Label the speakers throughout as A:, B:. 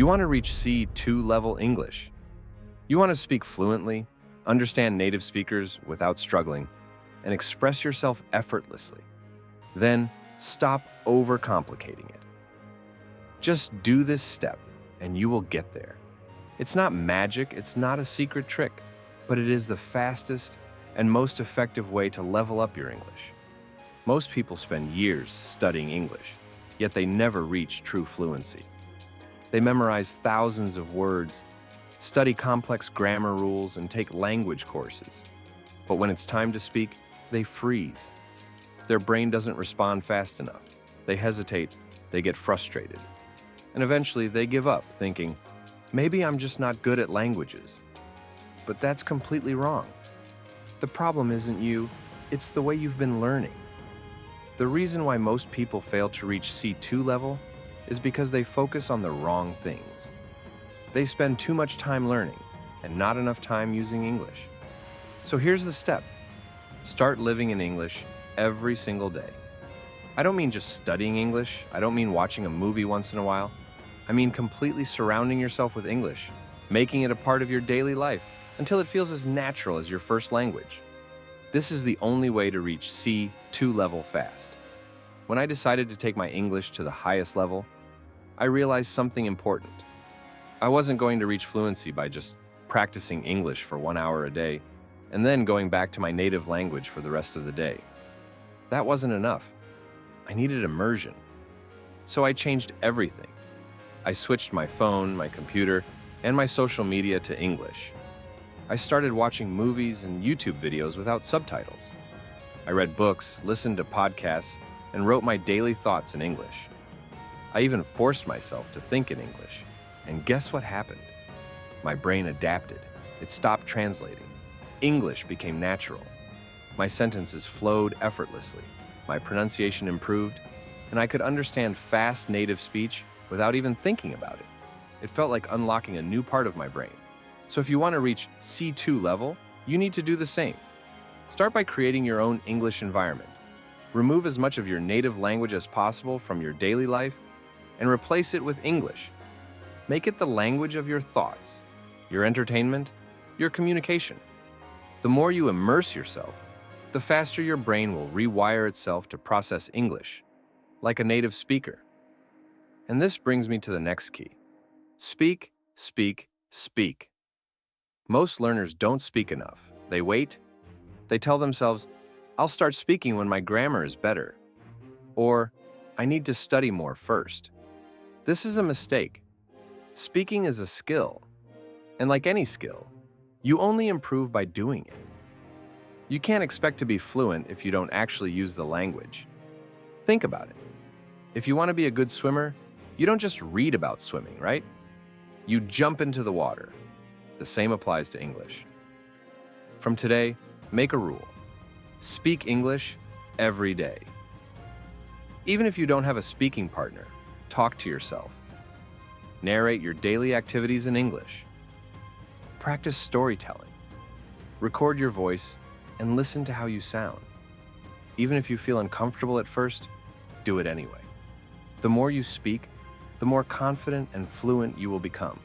A: want to reach C2 level English. You want to speak fluently, understand native speakers without struggling, and express yourself effortlessly. Then stop overcomplicating it. Just do this step and you will get there. It's not magic, it's not a secret trick, but it is the fastest and most effective way to level up your English. Most people spend years studying English, yet they never reach true fluency. They memorize thousands of words, study complex grammar rules, and take language courses. But when it's time to speak, they freeze. Their brain doesn't respond fast enough. They hesitate, they get frustrated. And eventually they give up, thinking, maybe I'm just not good at languages. But that's completely wrong. The problem isn't you, it's the way you've been learning. The reason why most people fail to reach C2 level is because they focus on the wrong things. They spend too much time learning and not enough time using English. So here's the step. Start living in English every single day. I don't mean just studying English. I don't mean watching a movie once in a while. I mean completely surrounding yourself with English, making it a part of your daily life until it feels as natural as your first language. This is the only way to reach C2 level fast. When I decided to take my English to the highest level, I realized something important. I wasn't going to reach fluency by just practicing English for 1 hour a day and then going back to my native language for the rest of the day. That wasn't enough. I needed immersion. So I changed everything. I switched my phone, my computer, and my social media to English. I started watching movies and YouTube videos without subtitles. I read books, listened to podcasts, and wrote my daily thoughts in English. I even forced myself to think in English. And guess what happened? My brain adapted. It stopped translating. English became natural. My sentences flowed effortlessly. My pronunciation improved, and I could understand fast native speech without even thinking about it. It felt like unlocking a new part of my brain. So if you want to reach C2 level, you need to do the same. Start by creating your own English environment. Remove as much of your native language as possible from your daily life and replace it with English. Make it the language of your thoughts, your entertainment, your communication. The more you immerse yourself, the faster your brain will rewire itself to process English, like a native speaker. And this brings me to the next key. Speak, speak, speak. Most learners don't speak enough. They wait. They tell themselves, I'll start speaking when my grammar is better. Or, I need to study more first. This is a mistake. Speaking is a skill. And like any skill, you only improve by doing it. You can't expect to be fluent if you don't actually use the language. Think about it. If you want to be a good swimmer, you don't just read about swimming, right? You jump into the water. The same applies to English. From today, make a rule. Speak English every day. Even if you don't have a speaking partner, talk to yourself. Narrate your daily activities in English. Practice storytelling. Record your voice and listen to how you sound. Even if you feel uncomfortable at first, do it anyway. The more you speak, the more confident and fluent you will become.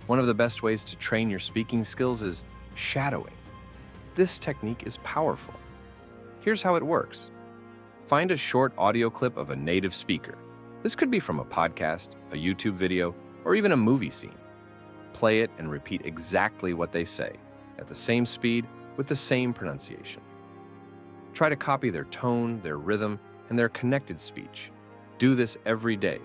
A: One of the best ways to train your speaking skills is shadowing. This technique is powerful. Here's how it works. Find a short audio clip of a native speaker. This could be from a podcast, a YouTube video, or even a movie scene. Play it and repeat exactly what they say, at the same speed, with the same pronunciation. Try to copy their tone, their rhythm, and their connected speech. Do this every day,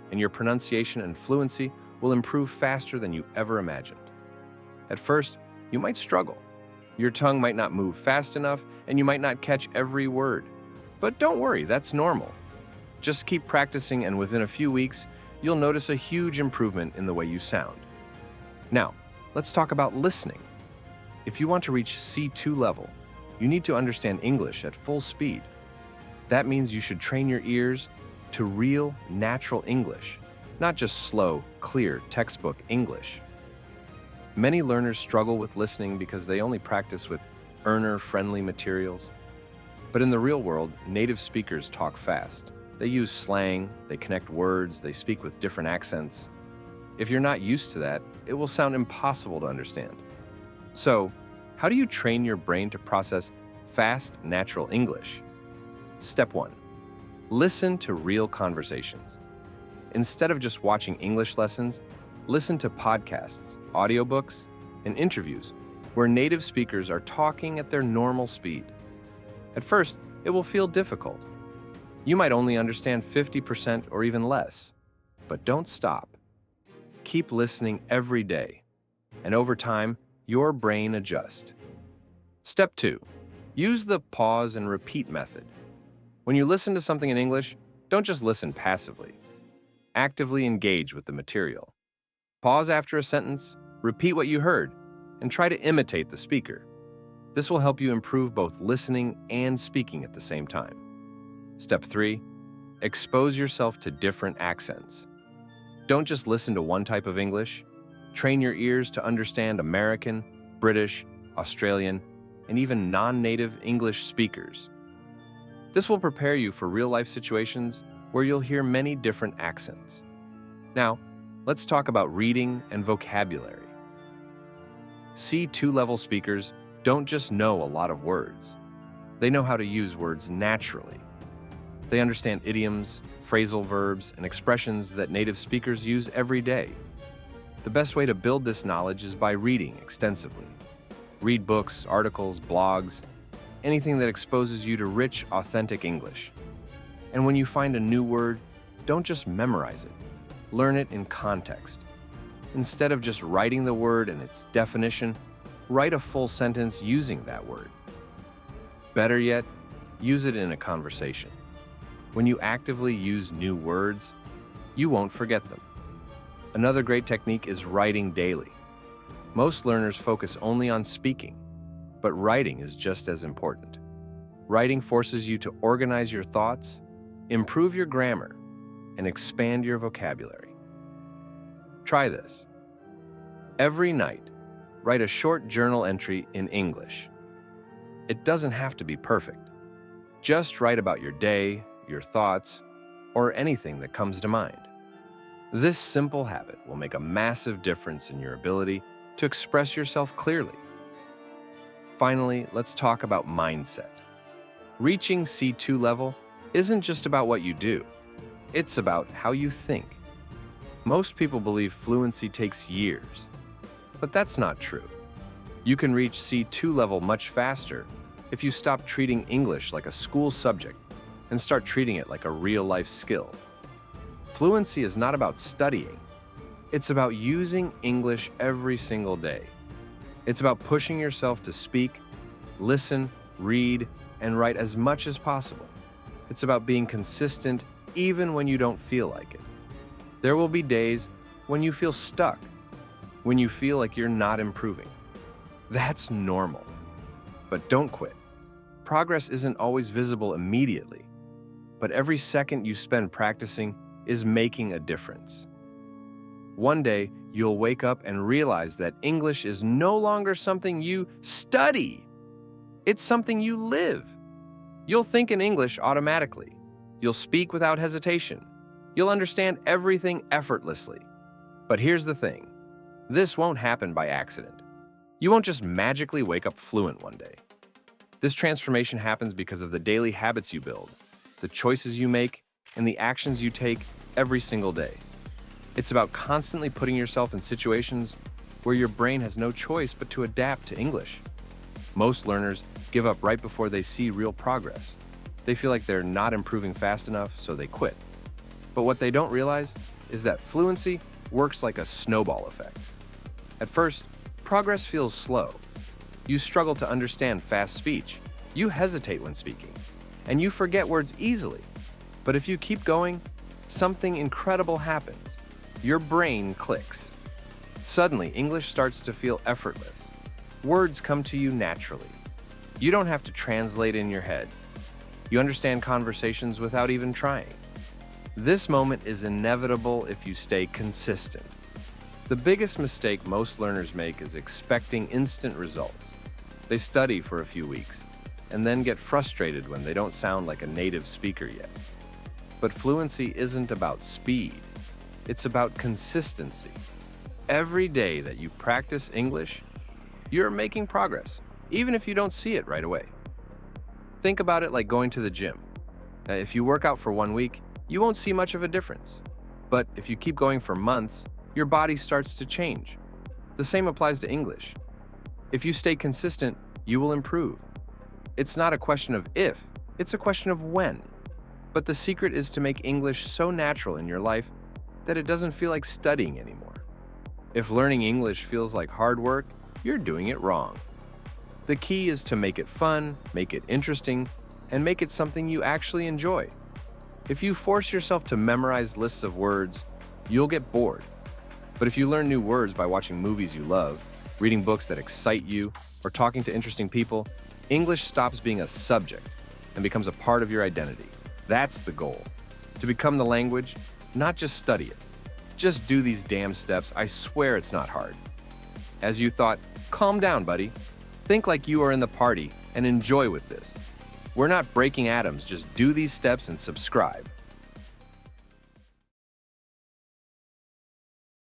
A: and your pronunciation and fluency will improve faster than you ever imagined. At first, you might struggle. Your tongue might not move fast enough, and you might not catch every word. But don't worry, that's normal. Just keep practicing, and within a few weeks, you'll notice a huge improvement in the way you sound. Now, let's talk about listening. If you want to reach C2 level, you need to understand English at full speed. That means you should train your ears to real, natural English, not just slow, clear, textbook English. Many learners struggle with listening because they only practice with earner-friendly materials. But in the real world, native speakers talk fast. They use slang, they connect words, they speak with different accents. If you're not used to that, it will sound impossible to understand. So, how do you train your brain to process fast, natural English? Step 1. Listen to real conversations. Instead of just watching English lessons, listen to podcasts, audiobooks, and interviews where native speakers are talking at their normal speed. At first, it will feel difficult. You might only understand 50% or even less, but don't stop. Keep listening every day, and over time, your brain adjusts. Step 2. Use the pause and repeat method. When you listen to something in English, don't just listen passively. Actively engage with the material. Pause after a sentence, repeat what you heard, and try to imitate the speaker. This will help you improve both listening and speaking at the same time. Step 3. Expose yourself to different accents. Don't just listen to one type of English. Train your ears to understand American, British, Australian, and even non-native English speakers. This will prepare you for real-life situations where you'll hear many different accents. Now, let's talk about reading and vocabulary. C2 level speakers don't just know a lot of words. They know how to use words naturally. They understand idioms, phrasal verbs, and expressions that native speakers use every day. The best way to build this knowledge is by reading extensively. Read books, articles, blogs, anything that exposes you to rich, authentic English. And when you find a new word, don't just memorize it. Learn it in context. Instead of just writing the word and its definition, write a full sentence using that word. Better yet, use it in a conversation. When you actively use new words, you won't forget them. Another great technique is writing daily. Most learners focus only on speaking, but writing is just as important. Writing forces you to organize your thoughts, improve your grammar, and expand your vocabulary. Try this. Every night, write a short journal entry in English. It doesn't have to be perfect. Just write about your day, your thoughts, or anything that comes to mind. This simple habit will make a massive difference in your ability to express yourself clearly. Finally, let's talk about mindset. Reaching C2 level isn't just about what you do. It's about how you think. Most people believe fluency takes years, but that's not true. You can reach C2 level much faster if you stop treating English like a school subject and start treating it like a real-life skill. Fluency is not about studying. It's about using English every single day. It's about pushing yourself to speak, listen, read, and write as much as possible. It's about being consistent even when you don't feel like it. There will be days when you feel stuck, when you feel like you're not improving. That's normal. But don't quit. Progress isn't always visible immediately, but every second you spend practicing is making a difference. One day, you'll wake up and realize that English is no longer something you study. It's something you live. You'll think in English automatically. You'll speak without hesitation. You'll understand everything effortlessly. But here's the thing. This won't happen by accident. You won't just magically wake up fluent one day. This transformation happens because of the daily habits you build, the choices you make, and the actions you take every single day. It's about constantly putting yourself in situations where your brain has no choice but to adapt to English. Most learners give up right before they see real progress. They feel like they're not improving fast enough, so they quit. But what they don't realize is that fluency works like a snowball effect. At first, progress feels slow. You struggle to understand fast speech. You hesitate when speaking, and you forget words easily. But if you keep going, something incredible happens. Your brain clicks. Suddenly, English starts to feel effortless. Words come to you naturally. You don't have to translate in your head. You understand conversations without even trying. This moment is inevitable if you stay consistent. The biggest mistake most learners make is expecting instant results. They study for a few weeks and then get frustrated when they don't sound like a native speaker yet. But fluency isn't about speed. It's about consistency. Every day that you practice English, you're making progress, even if you don't see it right away. Think about it like going to the gym. If you work out for 1 week, you won't see much of a difference. But if you keep going for months, your body starts to change. The same applies to English. If you stay consistent, you will improve. It's not a question of if, it's a question of when. But the secret is to make English so natural in your life that it doesn't feel like studying anymore. If learning English feels like hard work, you're doing it wrong. The key is to make it fun, make it interesting, and make it something you actually enjoy. If you force yourself to memorize lists of words, you'll get bored. But if you learn new words by watching movies you love, reading books that excite you, or talking to interesting people, English stops being a subject and becomes a part of your identity. That's the goal. To become the language, not just study it. Just do these damn steps. I swear it's not hard. As you thought, calm down, buddy. Think like you are in the party and enjoy with this. We're not breaking atoms, just do these steps and subscribe.